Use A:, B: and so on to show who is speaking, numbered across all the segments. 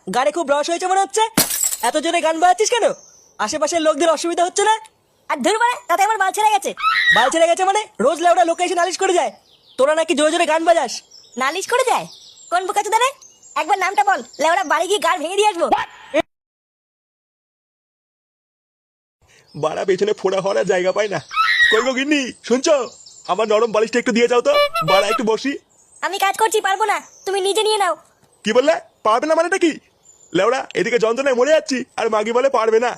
A: গাড়ি খুব রস হয়েছে মনে হচ্ছে। এত জোরে গান বাজাচ্ছিস কেন? আশেপাশের লোকদের অসুবিধা হচ্ছে না?
B: আর ধুর বাড়া, তাতে আমার বাল ছেড়ে গেছে।
A: বাল ছেড়ে গেছে মানে? রোজ লেওড়া লোকে এসে নালিশ করে যায় তোরা নাকি জোরে জোরে গান বাজাস।
B: নালিশ করে যায়? কোন বোকাচোদা রে? একবার নামটা বল, লেওড়া বাড়ি গিয়ে গাড় ভেঙে দিয়ে আসবো।
C: বাড়া পেছনে ফোড়া হওয়ার জায়গা পাই না। কই গো গিন্নি, শুনছো? আমার নরম বালিশটা একটু দিয়ে যাও তো, বাড়া একটু বসি।
B: আমি কাজ করছি, পারবো না, তুমি নিজে নিয়ে নাও।
C: কি বললে? পারবে না মানেটা কি? লেওড়া এদিকে যন্ত্রণায় মরে যাচ্ছি আর মাগি বলে পারবে না।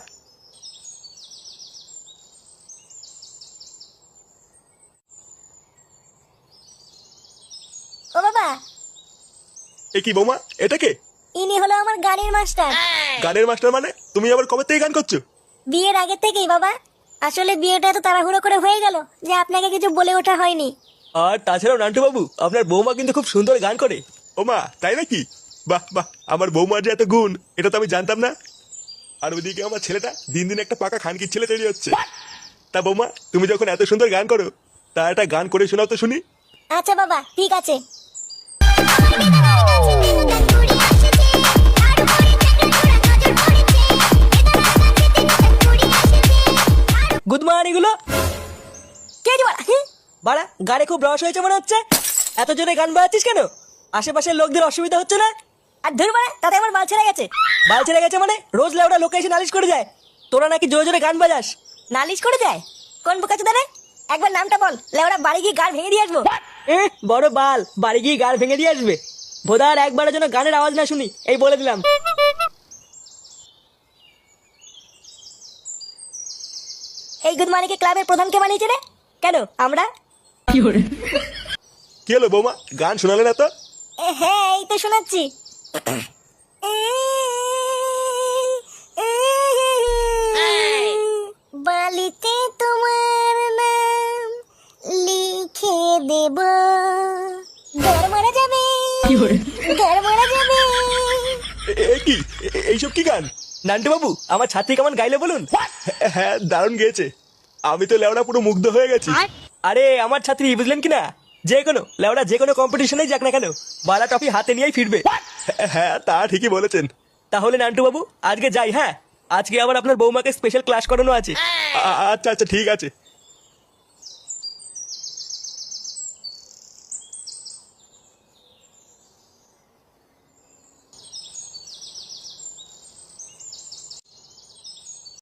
B: ও বাবা,
C: এ কি বৌমা, এটা কে?
B: ইনি হলো আমার গানের মাস্টার।
C: গানের মাস্টার মানে? তুমি আবার কবে থেকে গান করছো?
B: বিয়ের আগে থেকেই বাবা। আসলে বিয়েটা তো তাড়াহুড়ো করে হয়ে গেল যে আপনাকে কিছু বলে ওঠা হয়নি।
A: আর তাছাড়াও নান্টু বাবু, আপনার বৌমা কিন্তু খুব সুন্দর গান করে।
C: ও মা, তাই নাকি? বাহ বাহ, আমার বৌমার যে এত গুণ এটা তো আমি জানতাম না। আর ওইদিকে আমার ছেলেটা দিন দিন একটা পাকা খানকির ছেলে তৈরি হচ্ছে। তা বৌমা, তুমি যখন এত সুন্দর গান করো, তা একটা গান করে শোনাও তো শুনি।
B: আচ্ছা বাবা, ঠিক আছে।
A: গুড মর্নিং গুলো।
B: কে রে বাড়া?
A: বাড়া, গাড়ি খুব রস হয়েছে মনে হচ্ছে। এত জোরে গান বাজাচ্ছিস কেন? আশেপাশের লোকদের অসুবিধা হচ্ছে না?
B: আর ধুর বাড়া, তাতে আমার বাল ছেড়ে গেছে।
A: বাল ছেড়ে গেছে মানে? রোজ লেওড়া লোকে এসে নালিশ করে যায় তোরা নাকি জোরে জোরে গান বাজাস।
B: নালিশ করে যায়? কোন বোকাচোদা রে? একবার নামটা বল, লেওড়া বাড়ি গিয়ে গাড় ভেঙে দিয়ে আসবো।
A: বড় বাল, বাড়ি গিয়ে গান ভেঙে দিয়ে আসবে। ভোদার একবারের জন্য গানের আওয়াজ না শুনি, এই বলে দিলাম।
B: এই গুড মর্নিং ক্লাবের প্রধানকে বানিয়েছে রে? কেন আমরা?
C: কি হলো বৌমা, গান শোনালে না তো?
B: হ্যাঁ, এই তো শোনাচ্ছি। বালিতে তোমার নাম লিখে দেব, ঘর মারা যাবে, ঘর মারা যাবে।
C: এ কি, এইসব কি গান?
A: নান্টু বাবু, আমার ছাত্রী কেমন গাইলে বলুন।
C: হ্যাঁ, দারুণ গেয়েছে। আমি তো লেওড়া পুরো মুগ্ধ হয়ে গেছি।
A: আরে আমার ছাত্রী, বুঝলেন কি না? যে কোনো লেওড়া যে কোনো কম্পিটিশনেই যাক না কেন, বালা ট্রফি হাতে নিয়েই ফিরবে।
C: হ্যাঁ, তা ঠিকই বলেছেন।
A: তাহলে নান্টু বাবু, আজকে যাই। হ্যাঁ, আজকে আবার আপনার বৌমাকে স্পেশাল ক্লাস করানো আছে।
C: আচ্ছা আচ্ছা, ঠিক আছে।